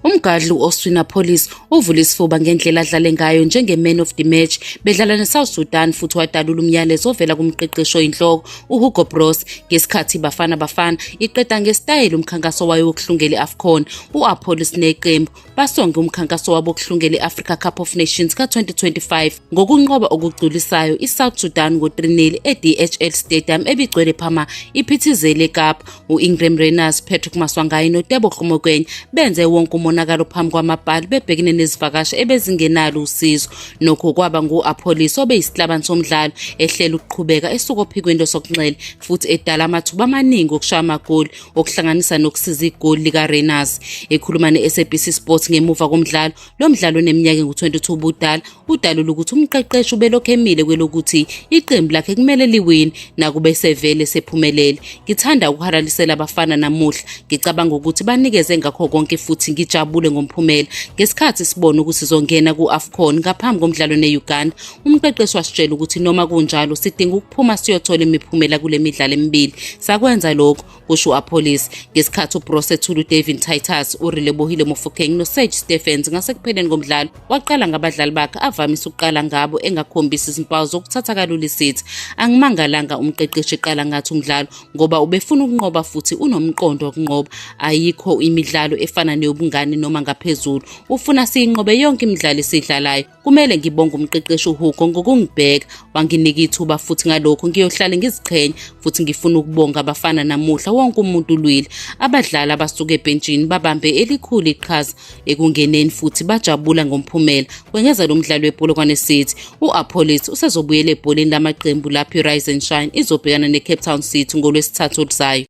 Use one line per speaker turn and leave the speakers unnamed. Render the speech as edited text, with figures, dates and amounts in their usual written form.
Umgadli u-Oswina Police uvule isifuba ngendlela adlale ngayo njenge-man of the match bedlala ne-South Sudan futhi wadalula umyalezo ovela kumqeqeshi oyinhloko uHugo Broos ngesikhathi Bafana Bafana iqeda ngesitayela umkhankaso wayo wokuhlungela i-AFCON. U-Police neqembu basonge umkhankaso wabo wokuhlungela i-Africa Cup of Nations ka-2025 ngokunqoba okugculisayo i-South Sudan ngo-3-0 e-DHL Stadium ebigcwele phama iphithizela eKapa. U-Ingram Reyners, Patrick Maswanganyi noTebo Hlumokwenye benze wonke umonakalo phambi kwamabhali bebhekene nezivakashi ebezingenalo usizo. Nokho kwaba ngu-Police obeyisihlabani somdlalo ehlela ukuqhubeka esuka ophikweni losokunxele futhi edala amathuba amaningi okushaya amagoli okuhlanganisa nokusiza igoli lika-Reyners. Ekhuluma ne-SABC Sports ngemuva komdlalo, lo mdlalo oneminyaka engu-22 ubudala udalula ukuthi umqeqeshi ubelokhu emile kwelokuthi iqembu lakhe kumele liwine nakube sevele sephumelele. Ngithanda ukuhalalisela abafana namuhla, ngicabanga ukuthi banikeze ngakho konke futhi ngijabule ngomphumela. Ngesikhathi sibona ukuthi sizongena ku-AFCON ngaphambi komdlalo ne-Uganda, umqeqeshi wasitshela ukuthi noma kunjalo sidinga ukuphuma siyothola imiphumela kule midlalo emibili. Sakwenza lokho, kusho u-Police. Ngesikhathi uBroos ethula uDavin Titus, uRelebohile Mofokeng noSage Stephens ngasekupheleni komdlalo waqala ngabadlali bakhe avamise ukuqala ngabo engakhombisi izimpawu zokuthatha kalula isithi. Angimangalanga umqeqeshi eqala ngathi umdlalo ngoba ubefuna ukunqoba futhi unomqondo wokunqoba. Ayikho imidlalo efana neyobungane noma ngaphezulu, ufuna siyinqobe yonke imidlalo esidlalayo. Kumele ngibonge umqeqeshi uHugo ngokungibheka, wanginika ithuba futhi ngalokho ngiyohlala ngiziqhenya futhi ngifuna ukubonga abafana namuhla wonke umuntu ulwile. Abadlali abasuka ebhenjini babambe elikhulu iqhaza ekungeneni futhi bajabula ngomphumela. Kwengeza lo mdlalo wePolokwane City, u-Police usezobuyela ebholeni lamaqembu lapho iRise and Shine izobhekana neCape Town City ngoLwesithathu oluzayo.